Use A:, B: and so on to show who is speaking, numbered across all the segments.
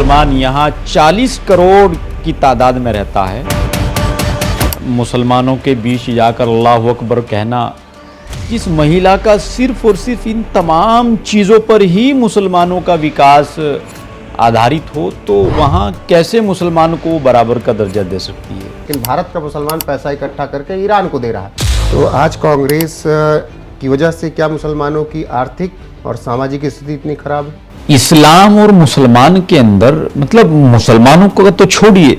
A: मुसलमान यहाँ 40 करोड़ की तादाद में रहता है। मुसलमानों के बीच जाकर अल्लाहु अकबर कहना, जिस महिला का सिर्फ और सिर्फ इन तमाम चीज़ों पर ही मुसलमानों का विकास आधारित हो, तो वहाँ कैसे मुसलमान को बराबर का दर्जा दे सकती है।
B: लेकिन भारत का मुसलमान पैसा इकट्ठा करके ईरान को दे रहा है। तो आज कांग्रेस की वजह से क्या मुसलमानों की आर्थिक और सामाजिक स्थिति इतनी खराब है?
A: इस्लाम और मुसलमान के अंदर, मतलब मुसलमानों को तो छोड़िए,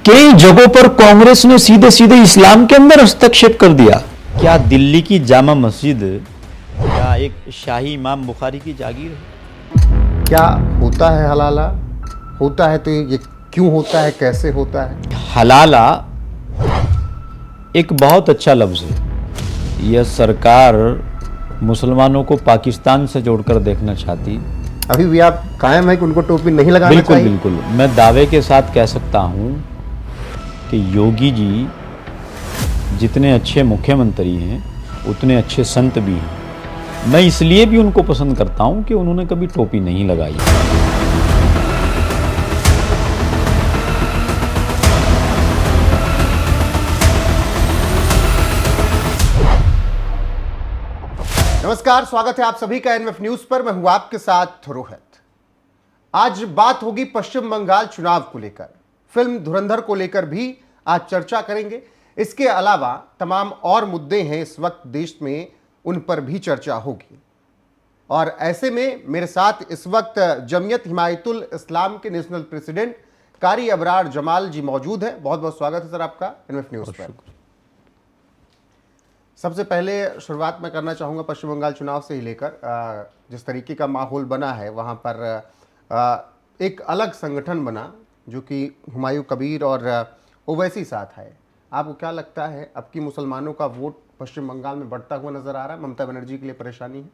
A: कई जगहों पर कांग्रेस ने सीधे सीधे इस्लाम के अंदर हस्तक्षेप कर दिया। क्या दिल्ली की जामा मस्जिद या एक शाही इमाम बुखारी की जागीर है?
B: क्या होता है हलाला? होता है तो ये क्यों होता है, कैसे होता है?
A: हलाला एक बहुत अच्छा लफ्ज़ है। यह सरकार मुसलमानों को पाकिस्तान से जोड़कर देखना चाहती।
B: अभी भी आप कायम है कि उनको टोपी नहीं लगाना
A: बिल्कुल
B: चाहिए?
A: बिल्कुल, मैं दावे के साथ कह सकता हूं कि योगी जी जितने अच्छे मुख्यमंत्री हैं उतने अच्छे संत भी हैं। मैं इसलिए भी उनको पसंद करता हूं कि उन्होंने कभी टोपी नहीं लगाई।
B: नमस्कार, स्वागत है आप सभी का एनएफ न्यूज पर। मैं हूं आपके साथ रोहित। आज बात होगी पश्चिम बंगाल चुनाव को लेकर, फिल्म धुरंधर को लेकर भी आज चर्चा करेंगे। इसके अलावा तमाम और मुद्दे हैं इस वक्त देश में, उन पर भी चर्चा होगी। और ऐसे में मेरे साथ इस वक्त जमियत हिमायतुल इस्लाम के नेशनल प्रेसिडेंट कारी अबरार जमाल जी मौजूद हैं। बहुत बहुत स्वागत है सर आपका एनएफ न्यूज पर। सबसे पहले शुरुआत मैं करना चाहूँगा पश्चिम बंगाल चुनाव से ही लेकर, जिस तरीके का माहौल बना है वहाँ पर एक अलग संगठन बना जो कि हुमायूं कबीर और ओवैसी साथ है। आपको क्या लगता है, अब की मुसलमानों का वोट पश्चिम बंगाल में बढ़ता हुआ नजर आ रहा है? ममता बनर्जी के लिए परेशानी है?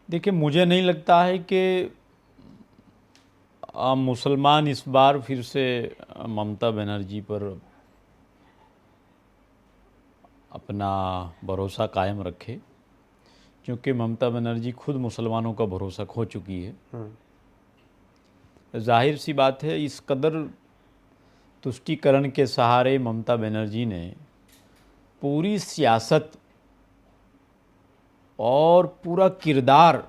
A: देखिए, मुझे नहीं लगता है कि मुसलमान इस बार फिर से ममता बनर्जी पर अपना भरोसा कायम रखे, क्योंकि ममता बनर्जी खुद मुसलमानों का भरोसा खो चुकी है। जाहिर सी बात है, इस कदर तुष्टीकरण के सहारे ममता बनर्जी ने पूरी सियासत और पूरा किरदार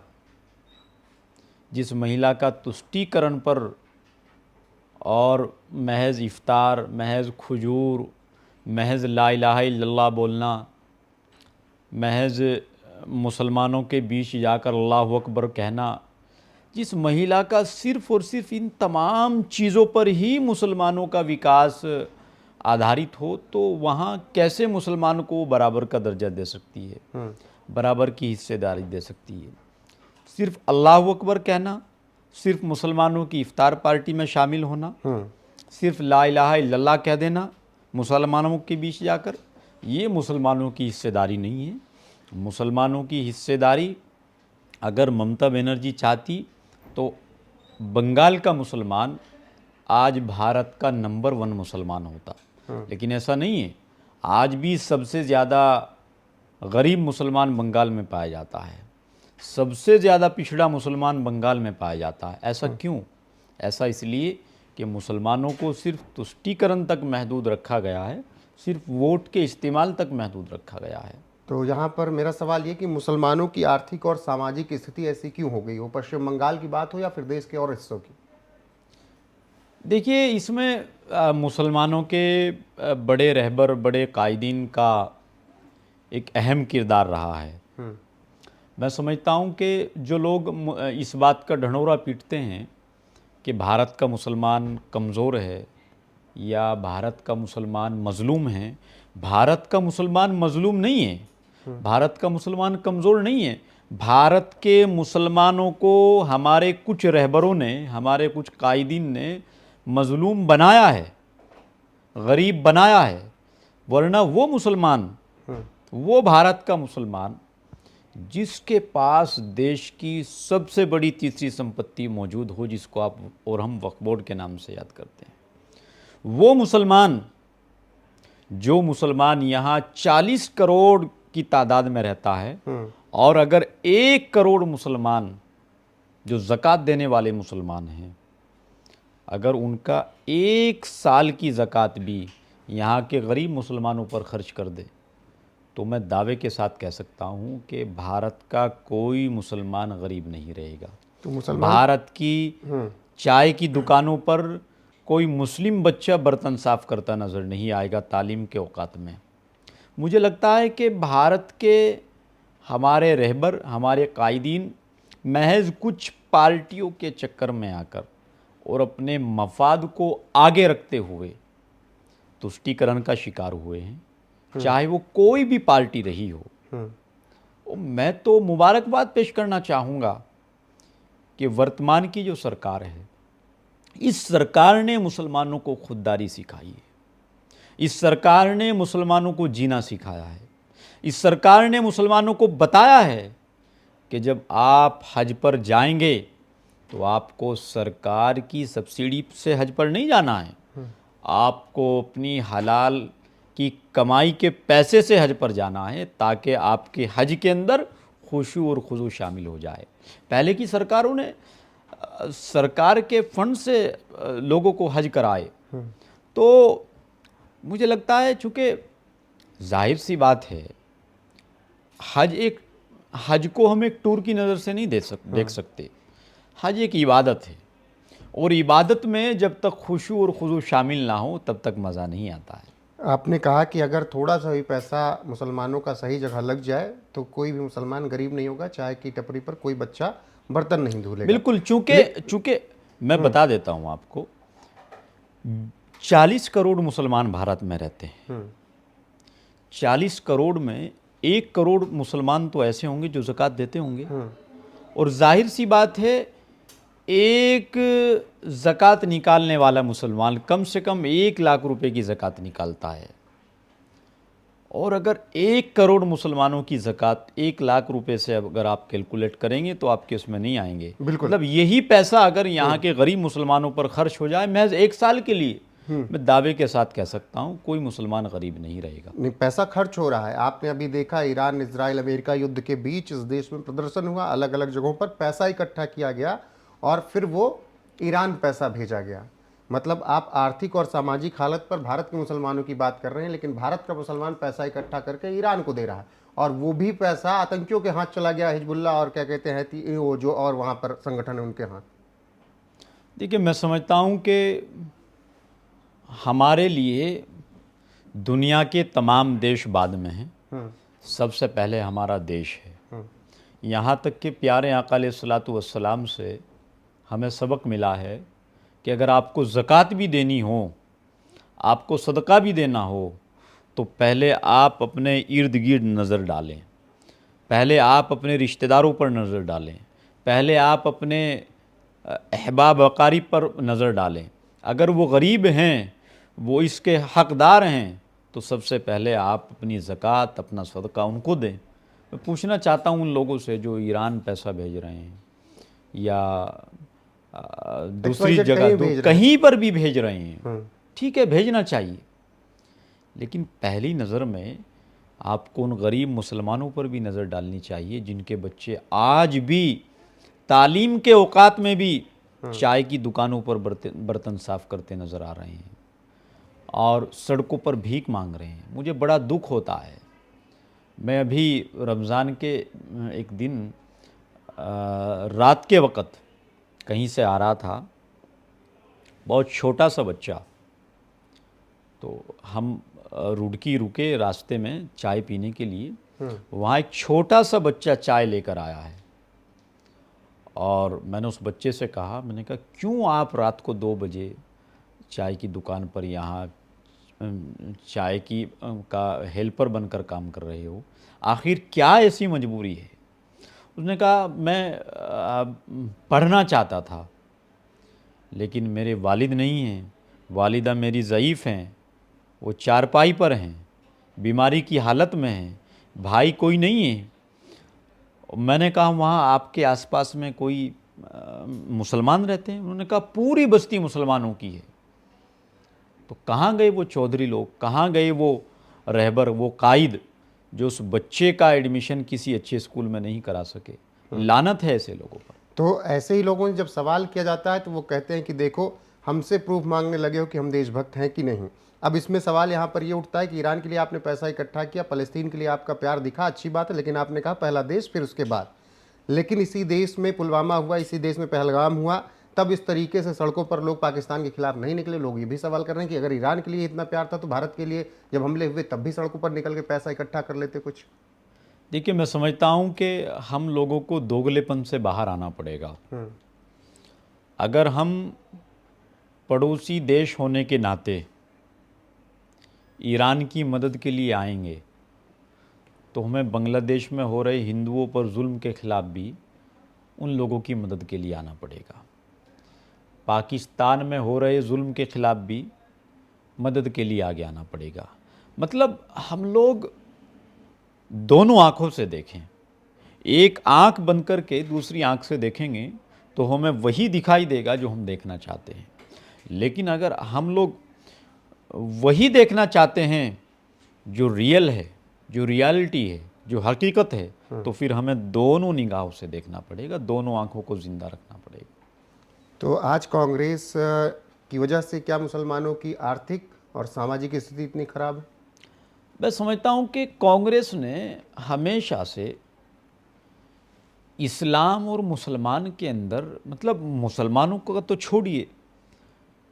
A: जिस महिला का तुष्टीकरण पर और महज इफ्तार, महज खुजूर, महज ला इलाहा इल्लल्लाह बोलना, महज मुसलमानों के बीच जाकर अल्लाहु अकबर कहना, जिस महिला का सिर्फ और सिर्फ इन तमाम चीज़ों पर ही मुसलमानों का विकास आधारित हो, तो वहाँ कैसे मुसलमान को बराबर का दर्जा दे सकती है, बराबर की हिस्सेदारी दे सकती है। सिर्फ अल्लाहु अकबर कहना, सिर्फ मुसलमानों की इफ्तार पार्टी में शामिल होना, सिर्फ ला इलाहा इल्लल्लाह कह देना मुसलमानों के बीच जाकर, ये मुसलमानों की हिस्सेदारी नहीं है। मुसलमानों की हिस्सेदारी अगर ममता बनर्जी चाहती तो बंगाल का मुसलमान आज भारत का नंबर 1 मुसलमान होता, लेकिन ऐसा नहीं है। आज भी सबसे ज़्यादा गरीब मुसलमान बंगाल में पाया जाता है, सबसे ज़्यादा पिछड़ा मुसलमान बंगाल में पाया जाता है। ऐसा क्यों? ऐसा इसलिए कि मुसलमानों को सिर्फ तुष्टीकरण तक महदूद रखा गया है, सिर्फ वोट के इस्तेमाल तक महदूद रखा गया है।
B: तो यहाँ पर मेरा सवाल ये कि मुसलमानों की आर्थिक और सामाजिक स्थिति ऐसी क्यों हो गई? वो पश्चिम बंगाल की बात हो या फिर देश के और हिस्सों की?
A: देखिए, इसमें मुसलमानों के बड़े रहबर, बड़े कायदीन का एक अहम किरदार रहा है। मैं समझता हूँ कि जो लोग इस बात का ढंढोरा पीटते हैं कि भारत का मुसलमान कमज़ोर है या भारत का मुसलमान मज़लूम है, भारत का मुसलमान मज़लूम नहीं है, भारत का मुसलमान कमज़ोर नहीं है। भारत के मुसलमानों को हमारे कुछ रहबरों ने, हमारे कुछ कायदीन ने मज़लूम बनाया है, गरीब बनाया है, वरना वो मुसलमान, वो भारत का मुसलमान जिसके पास देश की सबसे बड़ी तीसरी संपत्ति मौजूद हो, जिसको आप और हम वक्फ बोर्ड के नाम से याद करते हैं, वो मुसलमान, जो मुसलमान यहाँ 40 करोड़ की तादाद में रहता है, और अगर 1 करोड़ मुसलमान जो ज़कात देने वाले मुसलमान हैं, अगर उनका 1 साल की ज़कात भी यहाँ के गरीब मुसलमानों पर खर्च कर दे तो मैं दावे के साथ कह सकता हूँ कि भारत का कोई मुसलमान गरीब नहीं रहेगा।
B: तो मुसलमान
A: भारत की चाय की दुकानों पर कोई मुस्लिम बच्चा बर्तन साफ करता नज़र नहीं आएगा तालीम के औकात में। मुझे लगता है कि भारत के हमारे रहबर, हमारे कायदीन महज कुछ पार्टियों के चक्कर में आकर और अपने मफाद को आगे रखते हुए तुष्टीकरण का शिकार हुए हैं, चाहे वो कोई भी पार्टी रही हो। और मैं तो मुबारकबाद पेश करना चाहूँगा कि वर्तमान की जो सरकार है, इस सरकार ने मुसलमानों को खुददारी सिखाई है, इस सरकार ने मुसलमानों को जीना सिखाया है, इस सरकार ने मुसलमानों को बताया है कि जब आप हज पर जाएंगे तो आपको सरकार की सब्सिडी से हज पर नहीं जाना है, आपको अपनी हलाल की कमाई के पैसे से हज पर जाना है ताकि आपके हज के अंदर खुशू और खुजू शामिल हो जाए। पहले की सरकारों ने सरकार के फंड से लोगों को हज कराए। तो मुझे लगता है चूँकि जाहिर सी बात है, हज को हम एक टूर की नज़र से नहीं देख सकते। हज एक इबादत है और इबादत में जब तक खुशू और खुजू शामिल ना हो तब तक मज़ा नहीं आता है।
B: आपने कहा कि अगर थोड़ा सा भी पैसा मुसलमानों का सही जगह लग जाए तो कोई भी मुसलमान गरीब नहीं होगा, चाय की टपरी पर कोई बच्चा बर्तन नहीं धुलेगा।
A: बिल्कुल, चूँकि मैं बता देता हूँ आपको, 40 करोड़ मुसलमान भारत में रहते हैं। 40 करोड़ में 1 करोड़ मुसलमान तो ऐसे होंगे जो ज़कात देते होंगे। और जाहिर सी बात है, एक ज़कात निकालने वाला मुसलमान कम से कम 1 लाख रुपए की ज़कात निकालता है। और अगर 1 करोड़ मुसलमानों की ज़कात 1 लाख रुपए से अगर आप कैलकुलेट करेंगे तो आपके उसमें नहीं आएंगे। मतलब यही पैसा अगर यहाँ के गरीब मुसलमानों पर खर्च हो जाए महज 1 साल के लिए, मैं दावे के साथ कह सकता हूँ कोई मुसलमान गरीब नहीं रहेगा।
B: नहीं, पैसा खर्च हो रहा है। आपने अभी देखा ईरान इजराइल अमेरिका युद्ध के बीच इस देश में प्रदर्शन हुआ, अलग अलग जगहों पर पैसा इकट्ठा किया गया और फिर वो ईरान पैसा भेजा गया। मतलब आप आर्थिक और सामाजिक हालत पर भारत के मुसलमानों की बात कर रहे हैं, लेकिन भारत का मुसलमान पैसा इकट्ठा करके ईरान को दे रहा है और वो भी पैसा आतंकियों के हाथ चला गया, हिजबुल्लाह और क्या कहते हैं वो जो और वहाँ पर संगठन है उनके हाथ।
A: देखिए, मैं समझता हूँ कि हमारे लिए दुनिया के तमाम देश बाद में हैं, सबसे पहले हमारा देश है। यहाँ तक कि प्यारे आका अलैहिस्सलातु वस्सलाम से हमें सबक मिला है कि अगर आपको ज़कात भी देनी हो, आपको सदका भी देना हो, तो पहले आप अपने इर्द गिर्द नज़र डालें, पहले आप अपने रिश्तेदारों पर नज़र डालें, पहले आप अपने अहबाब अकारीब पर नज़र डालें। अगर वो गरीब हैं, वो इसके हक़दार हैं, तो सबसे पहले आप अपनी ज़कात, अपना सदका उनको दें। मैं पूछना चाहता हूँ उन लोगों से जो ईरान पैसा भेज रहे हैं या दूसरी जगह कहीं पर भी भेज रहे हैं, ठीक है, भेजना चाहिए, लेकिन पहली नज़र में आपको उन गरीब मुसलमानों पर भी नज़र डालनी चाहिए जिनके बच्चे आज भी तालीम के औकात में भी चाय की दुकानों पर बर्तन साफ़ करते नज़र आ रहे हैं और सड़कों पर भीख मांग रहे हैं। मुझे बड़ा दुख होता है। मैं अभी रमज़ान के एक दिन रात के वक़्त कहीं से आ रहा था, बहुत छोटा सा बच्चा, तो हम रुड़की रुके रास्ते में चाय पीने के लिए, वहाँ एक छोटा सा बच्चा चाय लेकर आया है और मैंने उस बच्चे से कहा, मैंने कहा क्यों आप रात को 2 बजे चाय की दुकान पर यहाँ चाय की का हेल्पर बनकर काम कर रहे हो, आखिर क्या ऐसी मजबूरी है? उसने कहा मैं पढ़ना चाहता था लेकिन मेरे वालिद नहीं हैं, वालिदा मेरी ज़ईफ़ हैं, वो चारपाई पर हैं, बीमारी की हालत में हैं, भाई कोई नहीं है। मैंने कहा वहाँ आपके आसपास में कोई मुसलमान रहते हैं? उन्होंने कहा पूरी बस्ती मुसलमानों की है। तो कहाँ गए वो चौधरी लोग, कहाँ गए वो रहबर, वो कायद जो उस बच्चे का एडमिशन किसी अच्छे स्कूल में नहीं करा सके? लानत है ऐसे लोगों पर।
B: तो ऐसे ही लोगों से जब सवाल किया जाता है तो वो कहते हैं कि देखो, हमसे प्रूफ मांगने लगे हो कि हम देशभक्त हैं कि नहीं। अब इसमें सवाल यहाँ पर ये उठता है कि ईरान के लिए आपने पैसा इकट्ठा किया, फ़लस्तीन के लिए आपका प्यार दिखा, अच्छी बात है, लेकिन आपने कहा पहला देश फिर उसके बाद। लेकिन इसी देश में पुलवामा हुआ, इसी देश में पहलगाम हुआ, तब इस तरीके से सड़कों पर लोग पाकिस्तान के खिलाफ नहीं निकले। लोग ये भी सवाल कर रहे हैं कि अगर ईरान के लिए इतना प्यार था तो भारत के लिए जब हमले हुए तब भी सड़कों पर निकल के पैसा इकट्ठा कर लेते कुछ।
A: देखिए, मैं समझता हूँ कि हम लोगों को दोगलेपन से बाहर आना पड़ेगा। अगर हम पड़ोसी देश होने के नाते ईरान की मदद के लिए आएंगे तो हमें बांग्लादेश में हो रहे हिंदुओं पर जुल्म के खिलाफ भी उन लोगों की मदद के लिए आना पड़ेगा। पाकिस्तान में हो रहे जुल्म के खिलाफ भी मदद के लिए आगे आना पड़ेगा। मतलब हम लोग दोनों आँखों से देखें, एक आँख बंद करके दूसरी आँख से देखेंगे तो हमें वही दिखाई देगा जो हम देखना चाहते हैं। लेकिन अगर हम लोग वही देखना चाहते हैं जो रियल है, जो रियलिटी है, जो हकीकत है, तो फिर हमें दोनों निगाहों से देखना पड़ेगा, दोनों आँखों को जिंदा रखना पड़ेगा।
B: तो आज कांग्रेस की वजह से क्या मुसलमानों की आर्थिक और सामाजिक स्थिति इतनी खराब है?
A: मैं समझता हूँ कि कांग्रेस ने हमेशा से इस्लाम और मुसलमान के अंदर, मतलब मुसलमानों को तो छोड़िए,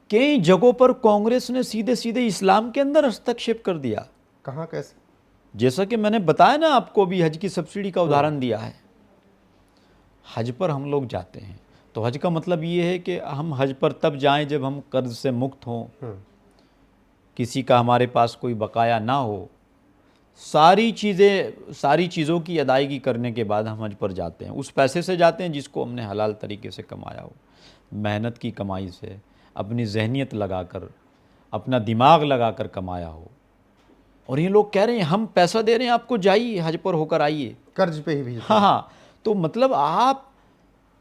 A: कई जगहों पर कांग्रेस ने सीधे सीधे इस्लाम के अंदर हस्तक्षेप कर दिया।
B: कहाँ, कैसे?
A: जैसा कि मैंने बताया ना आपको, भी हज की सब्सिडी का उदाहरण दिया है। हज पर हम लोग जाते हैं तो हज का मतलब ये है कि हम हज पर तब जाएं जब हम कर्ज से मुक्त हों, किसी का हमारे पास कोई बकाया ना हो, सारी चीज़ों की अदायगी करने के बाद हम हज पर जाते हैं। उस पैसे से जाते हैं जिसको हमने हलाल तरीके से कमाया हो, मेहनत की कमाई से, अपनी जहनियत लगाकर, अपना दिमाग लगाकर कमाया हो। और ये लोग कह रहे हैं हम पैसा दे रहे हैं आपको, जाइए हज पर होकर आइए,
B: कर्ज पे ही भी।
A: हाँ। तो मतलब आप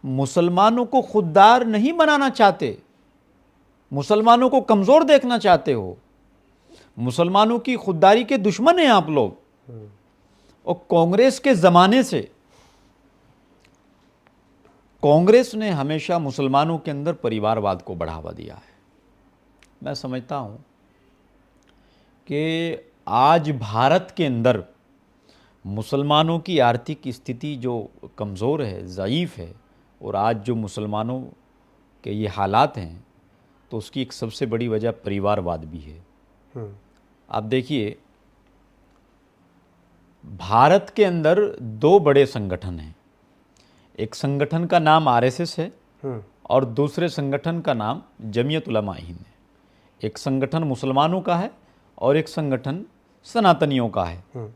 A: मुसलमानों को खुददार नहीं बनाना चाहते, मुसलमानों को कमज़ोर देखना चाहते हो, मुसलमानों की खुददारी के दुश्मन हैं आप लोग। और कांग्रेस के ज़माने से कांग्रेस ने हमेशा मुसलमानों के अंदर परिवारवाद को बढ़ावा दिया है। मैं समझता हूँ कि आज भारत के अंदर मुसलमानों की आर्थिक स्थिति जो कमज़ोर है, ज़ईफ़ है, और आज जो मुसलमानों के ये हालात हैं, तो उसकी एक सबसे बड़ी वजह परिवारवाद भी है। आप देखिए, भारत के अंदर दो बड़े संगठन हैं। एक संगठन का नाम आरएसएस है और दूसरे संगठन का नाम जमीयत उलमा हिंद है। एक संगठन मुसलमानों का है और एक संगठन सनातनियों का है।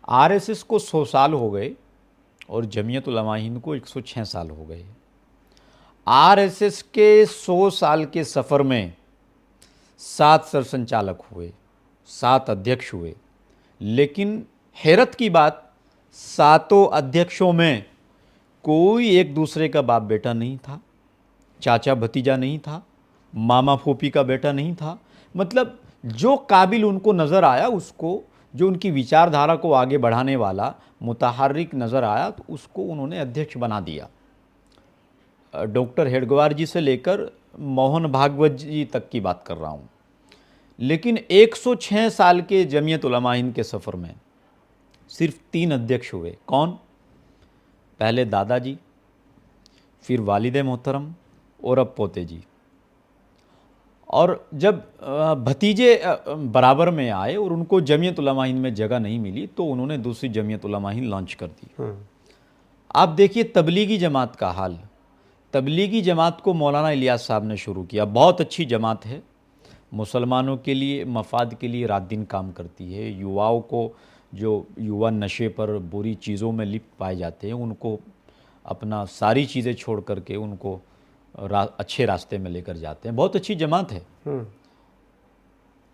A: आरएसएस को 100 साल हो गए और जमीयत उलमा हिंद को 106 साल हो गए। आरएसएस के 100 साल के सफ़र में 7 सरसंचालक हुए, 7 अध्यक्ष हुए, लेकिन हैरत की बात, 7 अध्यक्षों में कोई एक दूसरे का बाप बेटा नहीं था, चाचा भतीजा नहीं था, मामा फूफी का बेटा नहीं था। मतलब जो काबिल उनको नज़र आया, उसको, जो उनकी विचारधारा को आगे बढ़ाने वाला मुतहर्रिक नज़र आया, तो उसको उन्होंने अध्यक्ष बना दिया। डॉक्टर हेडगेवार जी से लेकर मोहन भागवत जी तक की बात कर रहा हूँ। लेकिन 106 साल के जमीयत उलमा हिंद के सफ़र में सिर्फ 3 अध्यक्ष हुए। कौन? पहले दादाजी, फिर वालिदे मोहतरम और अब पोते जी। और जब भतीजे बराबर में आए और उनको जमीयत उलमा हिंद में जगह नहीं मिली, तो उन्होंने दूसरी जमीयत उलमा हिंद लॉन्च कर दी। आप देखिए तबलीगी जमात का हाल। तबलीगी जमात को मौलाना इलियास साहब ने शुरू किया। बहुत अच्छी जमात है, मुसलमानों के लिए, मफाद के लिए रात दिन काम करती है। युवाओं को, जो युवा नशे पर, बुरी चीज़ों में लिप्त पाए जाते हैं, उनको अपना सारी चीज़ें छोड़ करके उनको अच्छे रास्ते में लेकर जाते हैं। बहुत अच्छी जमात है।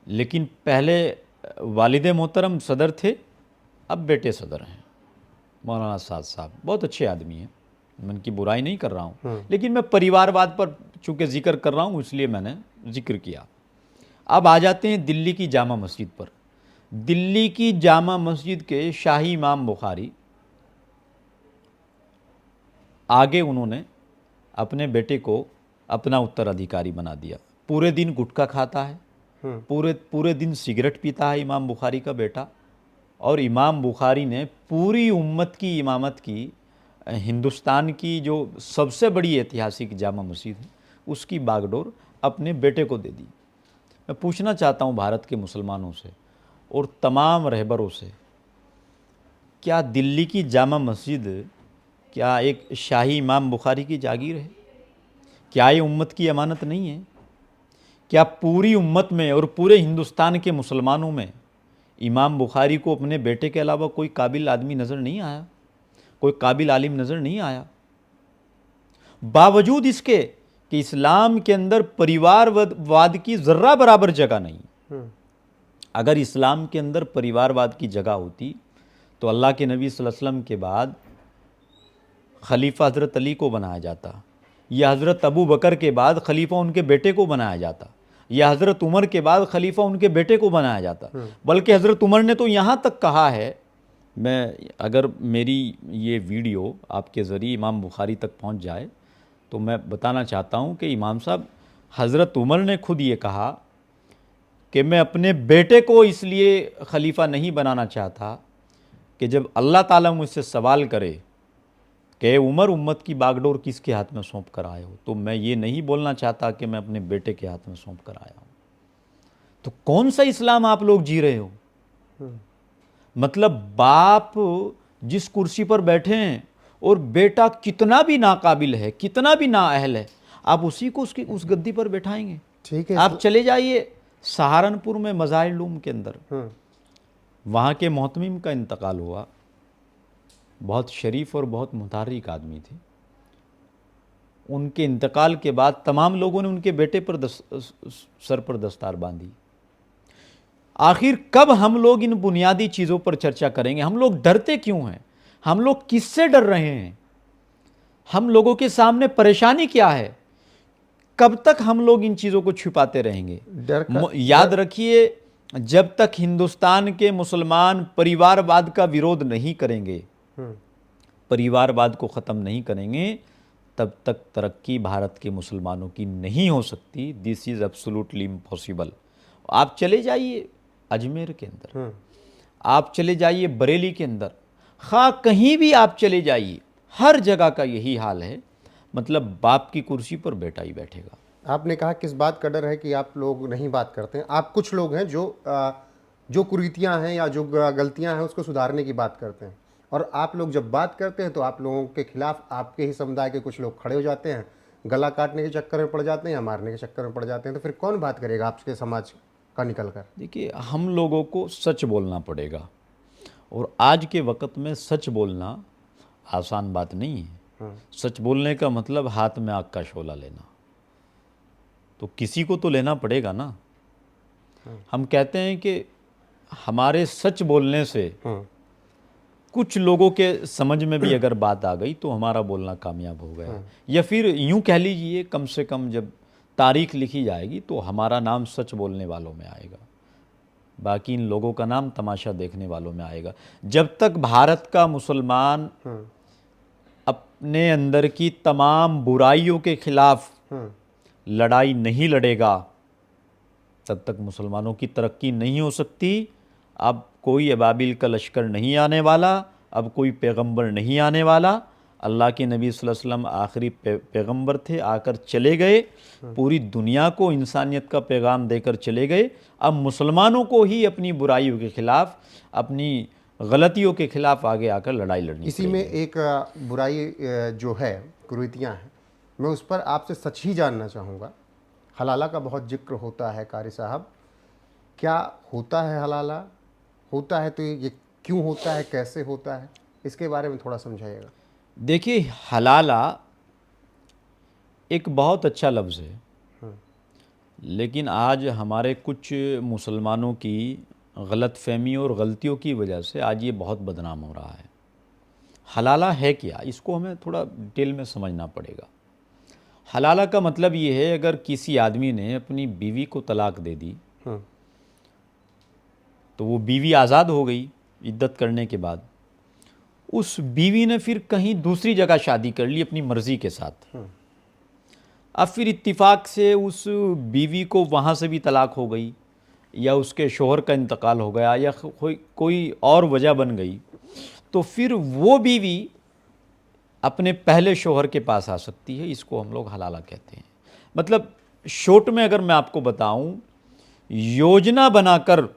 A: लेकिन पहले वालिदे मोहतरम सदर थे, अब बेटे सदर हैं। मौलाना साद साहब बहुत अच्छे आदमी हैं, मैं उनकी बुराई नहीं कर रहा हूँ, लेकिन मैं परिवारवाद पर चूँकि जिक्र कर रहा हूँ इसलिए मैंने जिक्र किया। अब आ जाते हैं दिल्ली की जामा मस्जिद पर। दिल्ली की जामा मस्जिद के शाही इमाम बुखारी, आगे उन्होंने अपने बेटे को अपना उत्तराधिकारी बना दिया। पूरे दिन गुटखा खाता है, पूरे दिन सिगरेट पीता है इमाम बुखारी का बेटा। और इमाम बुखारी ने पूरी उम्मत की इमामत की, हिंदुस्तान की जो सबसे बड़ी ऐतिहासिक जामा मस्जिद है उसकी बागडोर अपने बेटे को दे दी। मैं पूछना चाहता हूँ भारत के मुसलमानों से और तमाम रहबरों से, क्या दिल्ली की जामा मस्जिद क्या एक शाही इमाम बुखारी की जागीर है? क्या ये उम्मत की अमानत नहीं है? क्या पूरी उम्मत में और पूरे हिंदुस्तान के मुसलमानों में इमाम बुखारी को अपने बेटे के अलावा कोई काबिल आदमी नज़र नहीं आया, कोई काबिल आलिम नज़र नहीं आया? बावजूद इसके कि इस्लाम के अंदर परिवारवाद की ज़र्रा बराबर जगह नहीं। अगर इस्लाम के अंदर परिवारवाद की जगह होती तो अल्लाह के नबी सल्लल्लाहु अलैहि वसल्लम के बाद खलीफा हज़रत अली को बनाया जाता, या हज़रत अबू बकर के बाद खलीफा उनके बेटे को बनाया जाता, या हज़रत उमर के बाद खलीफा उनके बेटे को बनाया जाता। बल्कि हज़रत उमर ने तो यहाँ तक कहा है, मैं अगर मेरी ये वीडियो आपके ज़रिए इमाम बुखारी तक पहुँच जाए तो मैं बताना चाहता हूँ कि इमाम साहब, हज़रत उमर ने खुद ये कहा कि मैं अपने बेटे को इसलिए खलीफा नहीं बनाना चाहता कि जब अल्लाह ताला मुझसे सवाल करे कि उमर उम्मत की बागडोर किसके हाथ में सौंप कर आए हो, तो मैं ये नहीं बोलना चाहता कि मैं अपने बेटे के हाथ में सौंप कर आया हूँ। तो कौन सा इस्लाम आप लोग जी रहे हो? मतलब बाप जिस कुर्सी पर बैठे हैं और बेटा कितना भी नाकाबिल है, कितना भी नाअहल है, आप उसी को उसकी उस गद्दी पर बैठाएंगे।
B: ठीक है,
A: आप चले जाइए सहारनपुर में मज़ाहिर-उलूम के अंदर, वहाँ के मोहतमिम का इंतकाल हुआ। बहुत शरीफ और बहुत मुतहर्रिक आदमी थे। उनके इंतकाल के बाद तमाम लोगों ने उनके बेटे पर सर पर दस्तार बांधी। आखिर कब हम लोग इन बुनियादी चीज़ों पर चर्चा करेंगे? हम लोग डरते क्यों हैं? हम लोग किससे डर रहे हैं? हम लोगों के सामने परेशानी क्या है? कब तक हम लोग इन चीज़ों को छिपाते रहेंगे? याद रखिए, जब तक हिंदुस्तान के मुसलमान परिवारवाद का विरोध नहीं करेंगे, परिवारवाद को ख़त्म नहीं करेंगे, तब तक तरक्की भारत के मुसलमानों की नहीं हो सकती। This is absolutely impossible. आप चले जाइए अजमेर के अंदर, आप चले जाइए बरेली के अंदर, ख़ा कहीं भी आप चले जाइए, हर जगह का यही हाल है। मतलब बाप की कुर्सी पर बेटा ही बैठेगा।
B: आपने कहा किस बात का डर है कि आप लोग नहीं बात करते हैं। आप कुछ लोग हैं जो कुरीतियां हैं या जो गलतियां हैं उसको सुधारने की बात करते हैं, और आप लोग जब बात करते हैं तो आप लोगों के खिलाफ आपके ही समुदाय के कुछ लोग खड़े हो जाते हैं, गला काटने के चक्कर में पड़ जाते हैं या मारने के चक्कर में पड़ जाते हैं। तो फिर कौन बात करेगा आपके समाज का निकल कर?
A: देखिए, हम लोगों को सच बोलना पड़ेगा, और आज के वक्त में सच बोलना आसान बात नहीं है। सच बोलने का मतलब हाथ में आग का शोला लेना, तो किसी को तो लेना पड़ेगा ना। हम कहते हैं कि हमारे सच बोलने से कुछ लोगों के समझ में भी अगर बात आ गई तो हमारा बोलना कामयाब हो गया, या फिर यूं कह लीजिए, कम से कम जब तारीख लिखी जाएगी तो हमारा नाम सच बोलने वालों में आएगा, बाकी इन लोगों का नाम तमाशा देखने वालों में आएगा। जब तक भारत का मुसलमान अपने अंदर की तमाम बुराइयों के खिलाफ लड़ाई नहीं लड़ेगा, तब तक मुसलमानों की तरक्की नहीं हो सकती। अब कोई अबाबिल का लश्कर नहीं आने वाला, अब कोई पैगंबर नहीं आने वाला। अल्लाह के नबी सल्लल्लाहु अलैहि वसल्लम आखिरी पैगंबर थे, आकर चले गए, पूरी दुनिया को इंसानियत का पैगाम देकर चले गए। अब मुसलमानों को ही अपनी बुराइयों के खिलाफ, अपनी गलतियों के खिलाफ आगे आकर लड़ाई लड़नी
B: इसी में एक बुराई जो है, कुरीतियाँ हैं, मैं उस पर आपसे सच ही जानना चाहूँगा। हलाला का बहुत जिक्र होता है कारी साहब, क्या होता है हलाला? होता है तो ये क्यों होता है, कैसे होता है, इसके बारे में थोड़ा समझाइएगा।
A: देखिए, हलाला एक बहुत अच्छा लफ्ज़ है, लेकिन आज हमारे कुछ मुसलमानों की गलतफहमी और गलतियों की वजह से आज ये बहुत बदनाम हो रहा है। हलाला है क्या, इसको हमें थोड़ा डिटेल में समझना पड़ेगा। हलाला का मतलब ये है, अगर किसी आदमी ने अपनी बीवी को तलाक दे दी तो वो बीवी आज़ाद हो गई इद्दत करने के बाद। उस बीवी ने फिर कहीं दूसरी जगह शादी कर ली अपनी मर्ज़ी के साथ, अब फिर इत्तिफाक से उस बीवी को वहाँ से भी तलाक हो गई, या उसके शोहर का इंतकाल हो गया, या कोई और वजह बन गई, तो फिर वो बीवी अपने पहले शोहर के पास आ सकती है। इसको हम लोग हलाला कहते हैं। मतलब शॉर्ट में अगर मैं आपको बताऊं, योजना बनाकर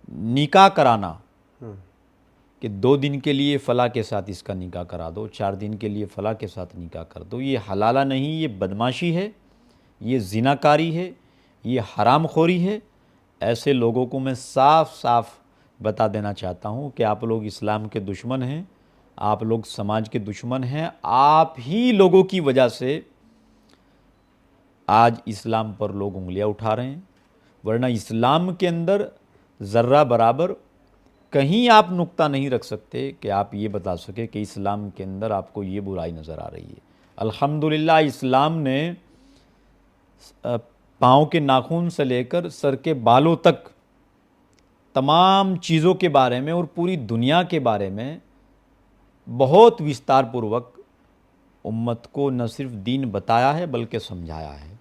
A: निकाह कराना कि 2 दिन के लिए फ़ला के साथ इसका निकाह करा दो, 4 दिन के लिए फ़ला के साथ निकाह कर दो, ये हलाला नहीं, ये बदमाशी है, ये जिनाकारी है, ये हरामखोरी है। ऐसे लोगों को मैं साफ साफ बता देना चाहता हूँ कि आप लोग इस्लाम के दुश्मन हैं, आप लोग समाज के दुश्मन हैं। आप ही लोगों की वजह से आज इस्लाम पर लोग उंगलियां उठा रहे हैं, वरना इस्लाम के अंदर ज़र्रा बराबर कहीं आप नुक्ता नहीं रख सकते कि आप ये बता सके कि इस्लाम के अंदर आपको ये बुराई नज़र आ रही है। अल्हम्दुलिल्लाह इस्लाम ने पाँव के नाखून से लेकर सर के बालों तक तमाम चीज़ों के बारे में और पूरी दुनिया के बारे में बहुत विस्तार पूर्वक उम्मत को न सिर्फ दीन बताया है बल्कि समझाया है।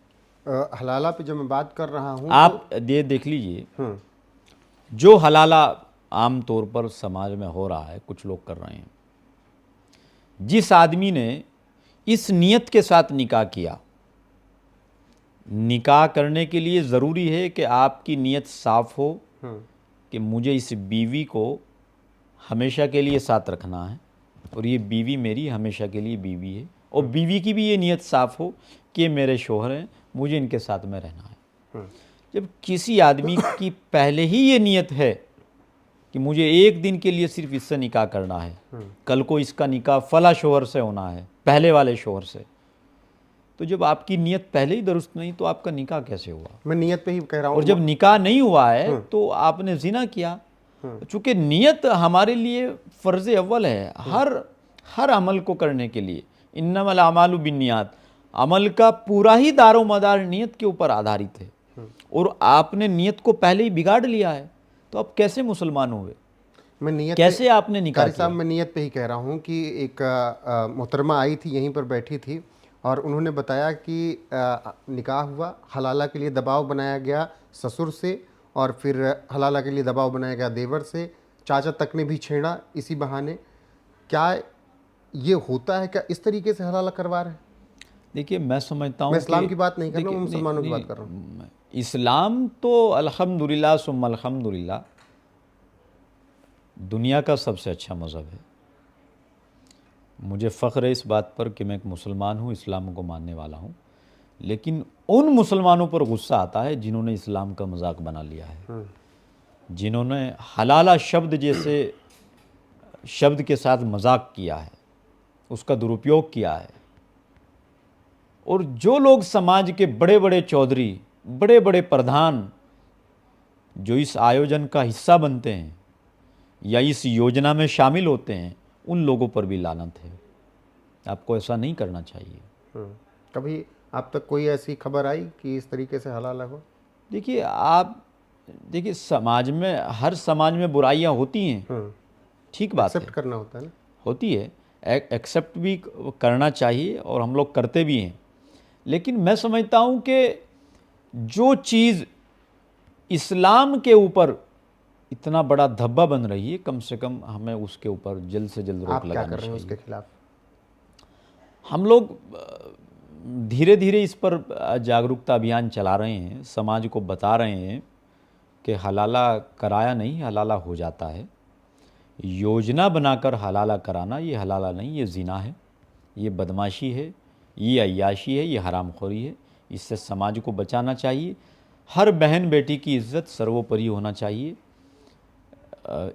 B: हलाला पे जब मैं बात कर रहा हूँ
A: आप ये देख लीजिए, जो हलाला आम तौर पर समाज में हो रहा है, कुछ लोग कर रहे हैं। जिस आदमी ने इस नियत के साथ निकाह किया, निकाह करने के लिए ज़रूरी है कि आपकी नियत साफ़ हो कि मुझे इस बीवी को हमेशा के लिए साथ रखना है और ये बीवी मेरी हमेशा के लिए बीवी है, और बीवी की भी ये नियत साफ़ हो कि ये मेरे शोहर हैं, मुझे इनके साथ में रहना है। जब किसी आदमी की पहले ही ये नियत है कि मुझे 1 दिन के लिए सिर्फ इससे निकाह करना है, कल को इसका निकाह फला शोहर से होना है, पहले वाले शोहर से, तो जब आपकी नियत पहले ही दुरुस्त नहीं तो आपका निकाह कैसे हुआ?
B: मैं नियत पे ही कह रहा हूँ।
A: और जब निकाह नहीं हुआ है तो आपने जिना किया। चूँकि नियत हमारे लिए फ़र्ज़ अव्वल है हर अमल को करने के लिए। इन्नमल अमालु बिन्नियात, अमल का पूरा ही दारो मदार नियत के ऊपर आधारित है, और आपने नियत को पहले ही बिगाड़ लिया है, तो आप कैसे मुसलमान हुए?
B: मैं नियत
A: कैसे आपने निकाह
B: कारी साहब, मैं नियत पे ही कह रहा हूँ कि एक मोहतरमा आई थी, यहीं पर बैठी थी, और उन्होंने बताया कि निकाह हुआ, हलाला के लिए दबाव बनाया गया ससुर से, और फिर हलाला के लिए दबाव बनाया गया देवर से, चाचा तक ने भी छेड़ा इसी बहाने। क्या ये होता है? क्या इस तरीके से हलाला करवा रहे हैं?
A: देखिए, मैं समझता हूँ
B: मैं इस्लाम की बात नहीं कर रहा हूँ, मुसलमानों की बात कर रहा हूँ।
A: इस्लाम तो अल्हम्दुलिल्लाह सुम्मा अल्हम्दुलिल्लाह दुनिया का सबसे अच्छा मज़हब है। मुझे फ़ख्र है इस बात पर कि मैं एक मुसलमान हूँ, इस्लाम को मानने वाला हूँ। लेकिन उन मुसलमानों पर गुस्सा आता है जिन्होंने इस्लाम का मजाक बना लिया है, जिन्होंने हलाला शब्द जैसे शब्द के साथ मजाक किया है, उसका दुरुपयोग किया है। और जो लोग समाज के बड़े बड़े चौधरी, बड़े बड़े प्रधान जो इस आयोजन का हिस्सा बनते हैं या इस योजना में शामिल होते हैं, उन लोगों पर भी लानत है। आपको ऐसा नहीं करना चाहिए।
B: कभी आप तक कोई ऐसी खबर आई कि इस तरीके से हलाला हो?
A: देखिए, समाज में, हर समाज में बुराइयां होती हैं, ठीक बात है,
B: एक्सेप्ट करना होता है ना,
A: होती है, एक्सेप्ट भी करना चाहिए और हम लोग करते भी हैं। लेकिन मैं समझता हूं कि जो चीज़ इस्लाम के ऊपर इतना बड़ा धब्बा बन रही है, कम से कम हमें उसके ऊपर जल्द से जल्द रोक लगानी चाहिए।
B: आप क्या कर रहे हैं उसके खिलाफ?
A: हम लोग धीरे धीरे इस पर जागरूकता अभियान चला रहे हैं, समाज को बता रहे हैं कि हलाला कराया नहीं, हलाला हो जाता है। योजना बनाकर हलाला कराना ये हलाला नहीं, ये ज़िना है, ये बदमाशी है, ये अय्याशी है, ये हरामखोरी है। इससे समाज को बचाना चाहिए। हर बहन बेटी की इज़्ज़त सर्वोपरि होना चाहिए।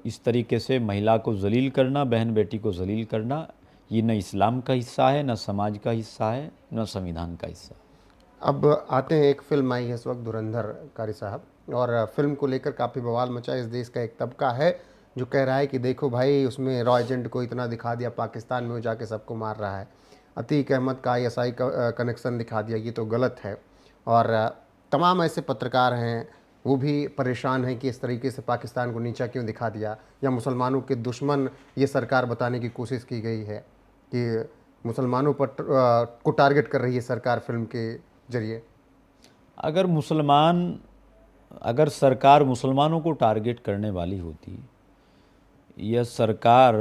A: इस तरीके से महिला को जलील करना, बहन बेटी को जलील करना, ये न इस्लाम का हिस्सा है, न समाज का हिस्सा है, न संविधान का हिस्सा।
B: अब आते हैं, एक फिल्म आई है इस वक्त धुरंधर कारी साहब, और फिल्म को लेकर काफ़ी बवाल मचा। इस देश का एक तबका है जो कह रहा है कि देखो भाई, उसमें रॉ एजेंट को इतना दिखा दिया, पाकिस्तान में वो जाके सबको मार रहा है। अतीक अहमद का ISI का कनेक्शन दिखा दिया, ये तो गलत है। और तमाम ऐसे पत्रकार हैं, वो भी परेशान हैं कि इस तरीके से पाकिस्तान को नीचा क्यों दिखा दिया, या मुसलमानों के दुश्मन ये सरकार बताने की कोशिश की गई है कि मुसलमानों पर को टारगेट कर रही है सरकार फिल्म के जरिए?
A: अगर सरकार मुसलमानों को टारगेट करने वाली होती, यह सरकार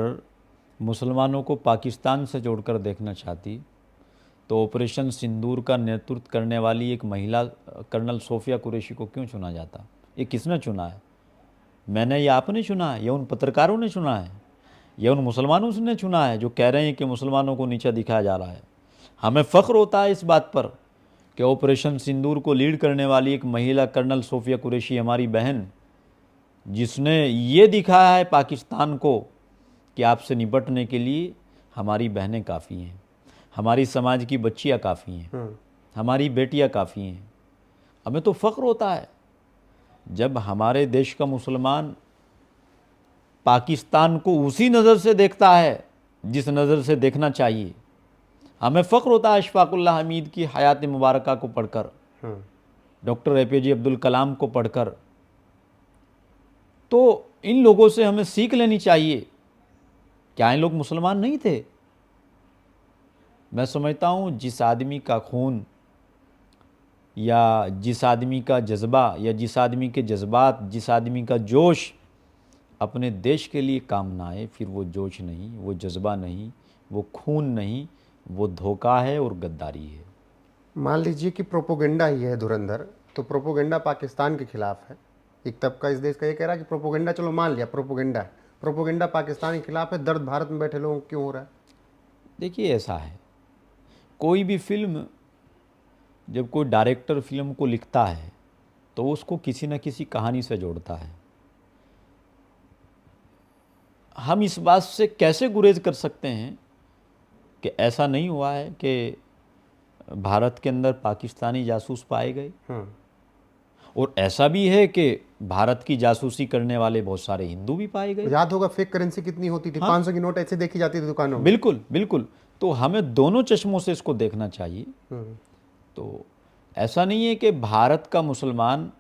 A: मुसलमानों को पाकिस्तान से जोड़कर देखना चाहती, तो ऑपरेशन सिंदूर का नेतृत्व करने वाली एक महिला कर्नल सोफिया कुरैशी को क्यों चुना जाता? ये किसने चुना है? मैंने, या आपने चुना है, या उन पत्रकारों ने चुना है, या उन मुसलमानों ने चुना है जो कह रहे हैं कि मुसलमानों को नीचा दिखाया जा रहा है? हमें फ़ख्र होता है इस बात पर कि ऑपरेशन सिंदूर को लीड करने वाली एक महिला कर्नल सोफिया कुरैशी हमारी बहन, जिसने ये दिखाया है पाकिस्तान को कि आपसे निपटने के लिए हमारी बहनें काफ़ी हैं, हमारी समाज की बच्चियाँ काफ़ी हैं, हमारी बेटियाँ काफ़ी हैं। हमें तो फ़ख्र होता है जब हमारे देश का मुसलमान पाकिस्तान को उसी नज़र से देखता है जिस नज़र से देखना चाहिए। हमें फ़ख्र होता है अशफाकुल्लाह हमीद की हयात मुबारका को पढ़कर, डॉक्टर APJ अब्दुल कलाम को पढ़कर। तो इन लोगों से हमें सीख लेनी चाहिए। क्या इन लोग मुसलमान नहीं थे? मैं समझता हूँ जिस आदमी का खून या जिस आदमी का जज्बा या जिस आदमी के जज्बात, जिस आदमी का जोश अपने देश के लिए काम ना आए, फिर वो जोश नहीं, वो जज्बा नहीं, वो खून नहीं, वो धोखा है और गद्दारी है।
B: मान लीजिए कि प्रोपोगेंडा ही है धुरंधर, तो प्रोपोगेंडा पाकिस्तान के खिलाफ है। एक तबका इस देश का ये कह रहा है कि प्रोपोगेंडा, चलो मान लिया प्रोपोगेंडा है, प्रोपोगेंडा पाकिस्तान के खिलाफ है, दर्द भारत में बैठे लोगों को क्यों हो रहा है?
A: देखिए, ऐसा है, कोई भी फिल्म, जब कोई डायरेक्टर फिल्म को लिखता है तो वो उसको किसी न किसी कहानी से जोड़ता है। हम इस बात से कैसे गुरेज कर सकते हैं कि ऐसा नहीं हुआ है कि भारत के अंदर पाकिस्तानी जासूस पाए गए, और ऐसा भी है कि भारत की जासूसी करने वाले बहुत सारे हिंदू भी पाए गए।
B: याद होगा फेक करेंसी कितनी होती थी, 500 की नोट ऐसे देखी जाती थी दुकानों में।
A: बिल्कुल बिल्कुल। तो हमें दोनों चश्मों से इसको देखना चाहिए। तो ऐसा नहीं है कि भारत का मुसलमान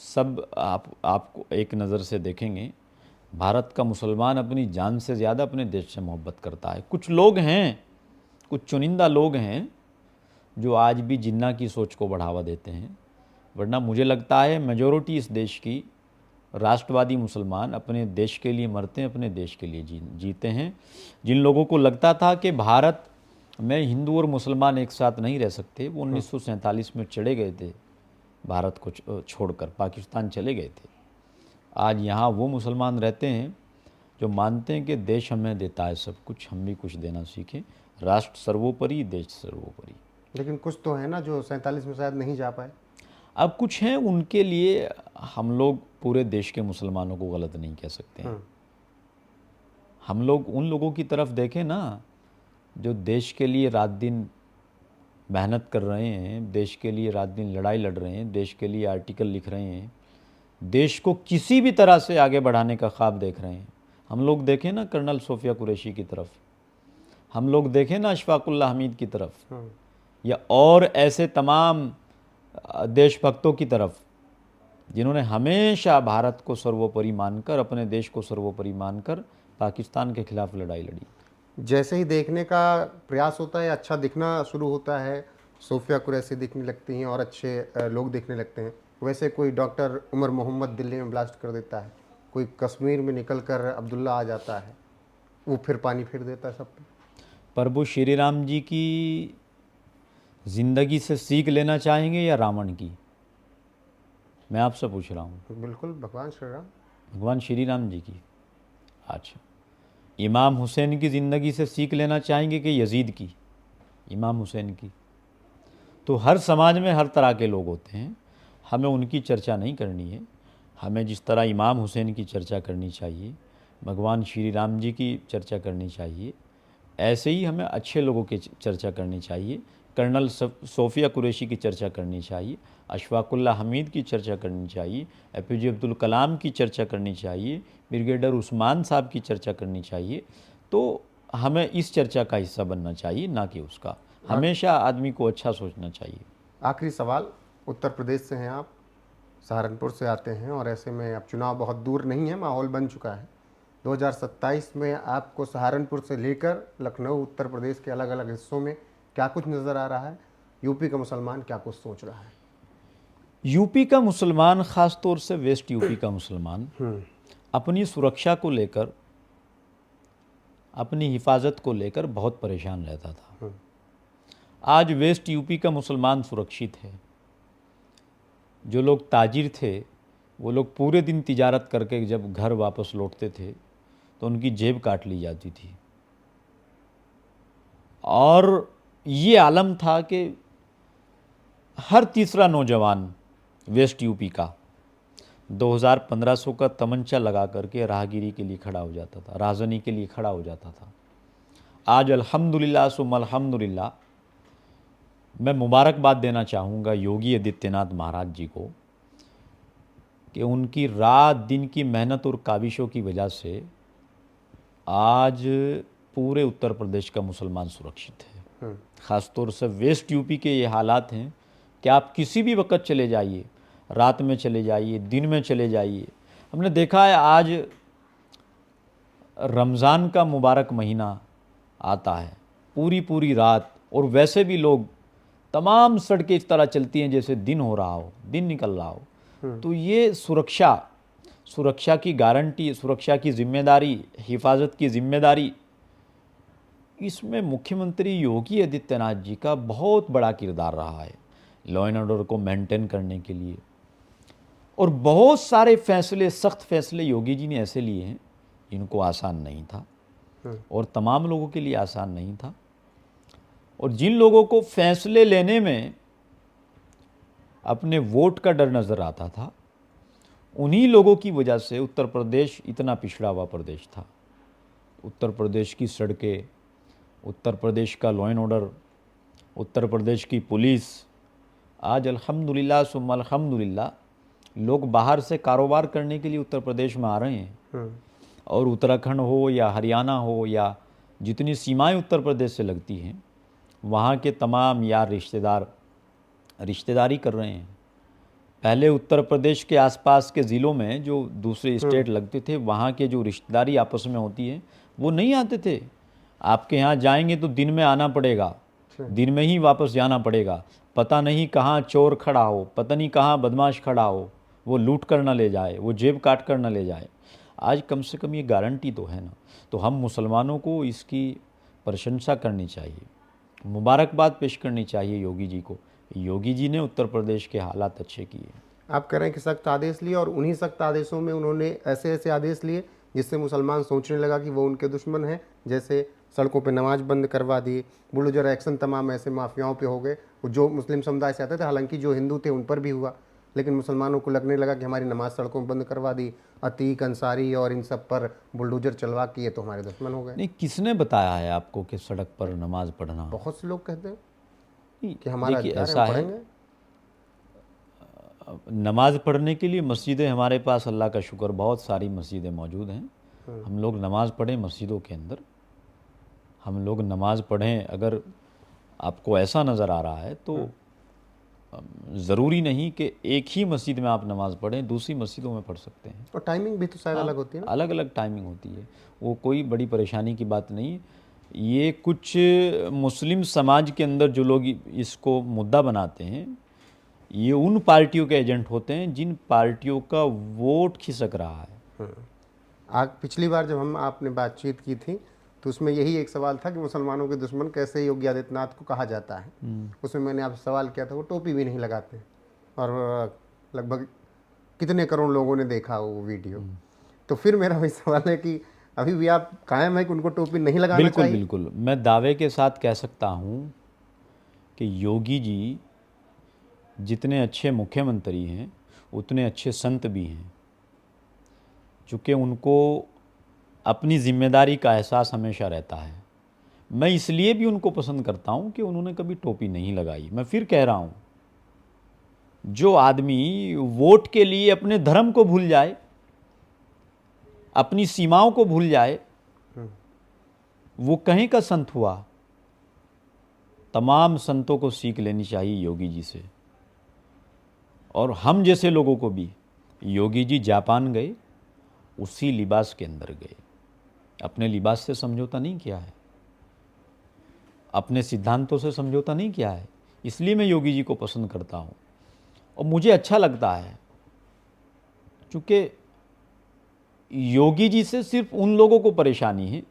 A: सब आपको एक नज़र से देखेंगे। भारत का मुसलमान अपनी जान से ज़्यादा अपने देश से मोहब्बत करता है। कुछ लोग हैं, कुछ चुनिंदा लोग हैं जो आज भी जिन्ना की सोच को बढ़ावा देते हैं, वरना मुझे लगता है मेजॉरिटी इस देश की राष्ट्रवादी मुसलमान अपने देश के लिए मरते हैं, अपने देश के लिए जीते हैं। जिन लोगों को लगता था कि भारत में हिंदू और मुसलमान एक साथ नहीं रह सकते, वो 1947 में चले गए थे, भारत को छोड़कर पाकिस्तान चले गए थे। आज यहाँ वो मुसलमान रहते हैं जो मानते हैं कि देश हमें देता है सब कुछ, हम भी कुछ देना सीखें। राष्ट्र सर्वोपरि, देश सर्वोपरि।
B: लेकिन कुछ तो है ना जो 47 में शायद नहीं जा पाए।
A: अब कुछ हैं, उनके लिए हम लोग पूरे देश के मुसलमानों को गलत नहीं कह सकते हैं। हम लोग उन लोगों की तरफ देखें ना जो देश के लिए रात दिन मेहनत कर रहे हैं, देश के लिए रात दिन लड़ाई लड़ रहे हैं, देश के लिए आर्टिकल लिख रहे हैं, देश को किसी भी तरह से आगे बढ़ाने का ख्वाब देख रहे हैं। हम लोग देखें ना कर्नल सोफिया कुरैशी की तरफ, हम लोग देखें ना अशफाकुल्लाह हमीद की तरफ, या और ऐसे तमाम देशभक्तों की तरफ जिन्होंने हमेशा भारत को सर्वोपरि मानकर, अपने देश को सर्वोपरि मानकर पाकिस्तान के खिलाफ लड़ाई लड़ी।
B: जैसे ही देखने का प्रयास होता है, अच्छा दिखना शुरू होता है, सोफिया कुरैशी दिखने लगती हैं और अच्छे लोग दिखने लगते हैं। वैसे कोई डॉक्टर उमर मोहम्मद दिल्ली में ब्लास्ट कर देता है, कोई कश्मीर में निकल कर अब्दुल्ला आ जाता है, वो फिर पानी फेर देता है सब पे।
A: प्रभु श्री राम जी की ज़िंदगी से सीख लेना चाहेंगे या रावण की? मैं आपसे पूछ रहा हूँ।
B: बिल्कुल, भगवान श्री राम।
A: भगवान श्री राम जी की। अच्छा, इमाम हुसैन की ज़िंदगी से सीख लेना चाहेंगे कि यजीद की? इमाम हुसैन की। तो हर समाज में हर तरह के लोग होते हैं, हमें उनकी चर्चा नहीं करनी है। हमें जिस तरह इमाम हुसैन की चर्चा करनी चाहिए, भगवान श्री राम जी की चर्चा करनी चाहिए, ऐसे ही हमें अच्छे लोगों की चर्चा करनी चाहिए। कर्नल सोफिया कुरैशी की चर्चा करनी चाहिए, अशफाकुल्लाह हमीद की चर्चा करनी चाहिए, APJ अब्दुल कलाम की चर्चा करनी चाहिए, ब्रिगेडियर उस्मान साहब की चर्चा करनी चाहिए। तो हमें इस चर्चा का हिस्सा बनना चाहिए, ना कि उसका। हमेशा आदमी को अच्छा सोचना चाहिए।
B: आखिरी सवाल, उत्तर प्रदेश से हैं आप, सहारनपुर से आते हैं, और ऐसे में अब चुनाव बहुत दूर नहीं है, माहौल बन चुका है, 2027 में आपको सहारनपुर से लेकर लखनऊ उत्तर प्रदेश के अलग अलग हिस्सों में क्या कुछ नज़र आ रहा है? यूपी का मुसलमान क्या कुछ सोच रहा है?
A: यूपी का मुसलमान, ख़ास तौर से वेस्ट यूपी का मुसलमान अपनी सुरक्षा को लेकर, अपनी हिफाजत को लेकर बहुत परेशान रहता था। आज वेस्ट यूपी का मुसलमान सुरक्षित है। जो लोग ताजिर थे वो लोग पूरे दिन तिजारत करके जब घर वापस लौटते थे तो उनकी जेब काट ली जाती थी। और ये आलम था कि हर तीसरा नौजवान वेस्ट यूपी का 2500 का तमंचा लगा करके राहगीरी के लिए खड़ा हो जाता था, राजनी के लिए खड़ा हो जाता था। आज अल्हम्दुलिल्लाह सुम्मा अल्हम्दुलिल्लाह मैं मुबारकबाद देना चाहूँगा योगी आदित्यनाथ महाराज जी को कि उनकी रात दिन की मेहनत और काविशों की वजह से आज पूरे उत्तर प्रदेश का मुसलमान सुरक्षित है। ख़ास तौर से वेस्ट यूपी के ये हालात हैं कि आप किसी भी वक्त चले जाइए, रात में चले जाइए, दिन में चले जाइए। हमने देखा है आज रमज़ान का मुबारक महीना आता है, पूरी रात, और वैसे भी लोग तमाम सड़कें इस तरह चलती हैं जैसे दिन हो रहा हो, दिन निकल रहा हो। तो ये सुरक्षा की गारंटी, सुरक्षा की जिम्मेदारी, हिफाजत की जिम्मेदारी, इसमें मुख्यमंत्री योगी आदित्यनाथ जी का बहुत बड़ा किरदार रहा है लॉ एंड ऑर्डर को मेंटेन करने के लिए। और बहुत सारे फैसले, सख्त फैसले योगी जी ने ऐसे लिए हैं जिनको आसान नहीं था और तमाम लोगों के लिए आसान नहीं था। और जिन लोगों को फैसले लेने में अपने वोट का डर नज़र आता था, उन्हीं लोगों की वजह से उत्तर प्रदेश इतना पिछड़ा हुआ प्रदेश था। उत्तर प्रदेश की सड़कें, उत्तर प्रदेश का law and order, Uttar Pradesh की पुलिस, आज अल्हम्दुलिल्लाह सुम्मा अल्हम्दुलिल्लाह लोग बाहर से कारोबार करने के लिए उत्तर प्रदेश में आ रहे हैं। और उत्तराखंड हो या हरियाणा हो या जितनी सीमाएं उत्तर प्रदेश से लगती हैं, वहाँ के तमाम यार रिश्तेदार रिश्तेदारी कर रहे हैं। पहले उत्तर प्रदेश के आसपास के ज़िलों में जो दूसरे स्टेट लगते थे, वहाँ के जो रिश्तेदारी आपस में होती है वो नहीं आते थे। आपके यहाँ जाएंगे तो दिन में आना पड़ेगा, दिन में ही वापस जाना पड़ेगा। पता नहीं कहाँ चोर खड़ा हो, पता नहीं कहाँ बदमाश खड़ा हो, वो लूट कर ना ले जाए, वो जेब काट कर ना ले जाए। आज कम से कम ये गारंटी तो है ना। तो हम मुसलमानों को इसकी प्रशंसा करनी चाहिए, मुबारकबाद पेश करनी चाहिए योगी जी को। योगी जी ने उत्तर प्रदेश के हालात अच्छे किए।
B: आप कह रहे हैं कि सख्त आदेश लिए, और उन्हीं सख्त आदेशों में उन्होंने ऐसे ऐसे आदेश लिए जिससे मुसलमान सोचने लगा कि वो उनके दुश्मन हैं। जैसे सड़कों पे नमाज बंद करवा दी, बुलडोजर एक्शन तमाम ऐसे माफियाओं पे हो गए जो मुस्लिम समुदाय से आते थे। हालांकि जो हिंदू थे उन पर भी हुआ, लेकिन मुसलमानों को लगने लगा कि हमारी नमाज सड़कों में बंद करवा दी, अतीक अंसारी और इन सब पर बुलडोजर चलवा के ये तो हमारे दुश्मन हो गए।
A: नहीं, किसने बताया है आपको कि सड़क पर नमाज पढ़ना?
B: बहुत से लोग कहते हैं कि
A: हमारा ऐसा है, नमाज पढ़ने के लिए मस्जिदें हमारे पास अल्लाह का शुक्र बहुत सारी मस्जिदें मौजूद हैं। हम लोग नमाज पढ़ें मस्जिदों के अंदर, हम लोग नमाज पढ़ें। अगर आपको ऐसा नज़र आ रहा है तो ज़रूरी नहीं कि एक ही मस्जिद में आप नमाज पढ़ें, दूसरी मस्जिदों में पढ़ सकते हैं।
B: और टाइमिंग भी तो शायद अलग होती है ना?
A: अलग अलग टाइमिंग होती है, वो कोई बड़ी परेशानी की बात नहीं है। ये कुछ मुस्लिम समाज के अंदर जो लोग इसको मुद्दा बनाते हैं, ये उन पार्टियों के एजेंट होते हैं जिन पार्टियों का वोट खिसक रहा है।
B: आज पिछली बार जब हम आपने बातचीत की थी तो उसमें यही एक सवाल था कि मुसलमानों के दुश्मन कैसे योगी आदित्यनाथ को कहा जाता है। उसमें मैंने आपसे सवाल किया था, वो टोपी भी नहीं लगाते, और लगभग कितने करोड़ लोगों ने देखा वो वीडियो। तो फिर मेरा वही सवाल है कि अभी भी आप कायम है कि उनको टोपी नहीं लगाना चाहिए?
A: बिल्कुल, मैं दावे के साथ कह सकता हूँ कि योगी जी जितने अच्छे मुख्यमंत्री हैं उतने अच्छे संत भी हैं, चूँकि उनको अपनी जिम्मेदारी का एहसास हमेशा रहता है। मैं इसलिए भी उनको पसंद करता हूँ कि उन्होंने कभी टोपी नहीं लगाई। मैं फिर कह रहा हूँ, जो आदमी वोट के लिए अपने धर्म को भूल जाए, अपनी सीमाओं को भूल जाए, वो कहीं का संत हुआ? तमाम संतों को सीख लेनी चाहिए योगी जी से। और हम जैसे लोगों को भी, योगी जी जापान गए, उसी लिबास के अंदर गए। अपने लिबास से समझौता नहीं किया है, अपने सिद्धांतों से समझौता नहीं किया है। इसलिए मैं योगी जी को पसंद करता हूँ और मुझे अच्छा लगता है, क्योंकि योगी जी से सिर्फ उन लोगों को परेशानी है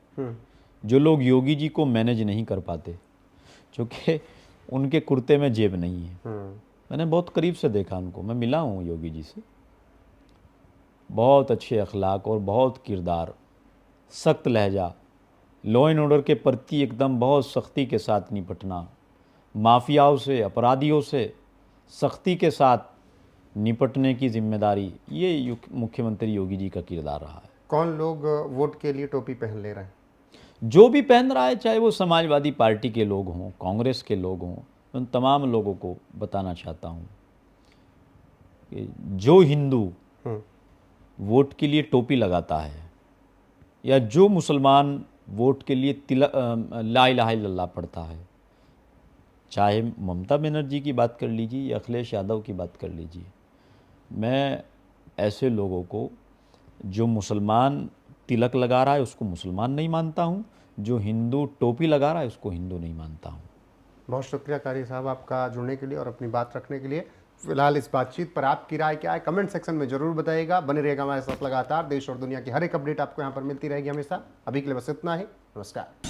A: जो लोग योगी जी को मैनेज नहीं कर पाते, क्योंकि उनके कुर्ते में जेब नहीं है। मैंने बहुत करीब से देखा उनको, मैं मिला हूँ योगी जी से। बहुत अच्छे अखलाक और बहुत किरदार, सख्त लहजा, लॉ एंड ऑर्डर के प्रति एकदम बहुत सख्ती के साथ निपटना, माफियाओं से, अपराधियों से सख्ती के साथ निपटने की जिम्मेदारी, ये मुख्यमंत्री योगी जी का किरदार रहा है।
B: कौन लोग वोट के लिए टोपी पहन ले रहे हैं?
A: जो भी पहन रहा है, चाहे वो समाजवादी पार्टी के लोग हों, कांग्रेस के लोग हों, उन तमाम लोगों को बताना चाहता हूँ कि जो हिंदू वोट के लिए टोपी लगाता है या जो मुसलमान वोट के लिए ला इलाहा इल्लल्लाह पढ़ता है, चाहे ममता बनर्जी की बात कर लीजिए या अखिलेश यादव की बात कर लीजिए, मैं ऐसे लोगों को, जो मुसलमान तिलक लगा रहा है उसको मुसलमान नहीं मानता हूँ, जो हिंदू टोपी लगा रहा है उसको हिंदू नहीं मानता हूँ।
B: बहुत शुक्रिया कारी साहब आपका जुड़ने के लिए और अपनी बात रखने के लिए। फिलहाल इस बातचीत पर आपकी राय क्या है, कमेंट सेक्शन में जरूर बताइएगा। बने रहिएगा हमारे साथ लगातार, देश और दुनिया की हर एक अपडेट आपको यहाँ पर मिलती रहेगी हमेशा। अभी के लिए बस इतना ही, नमस्कार।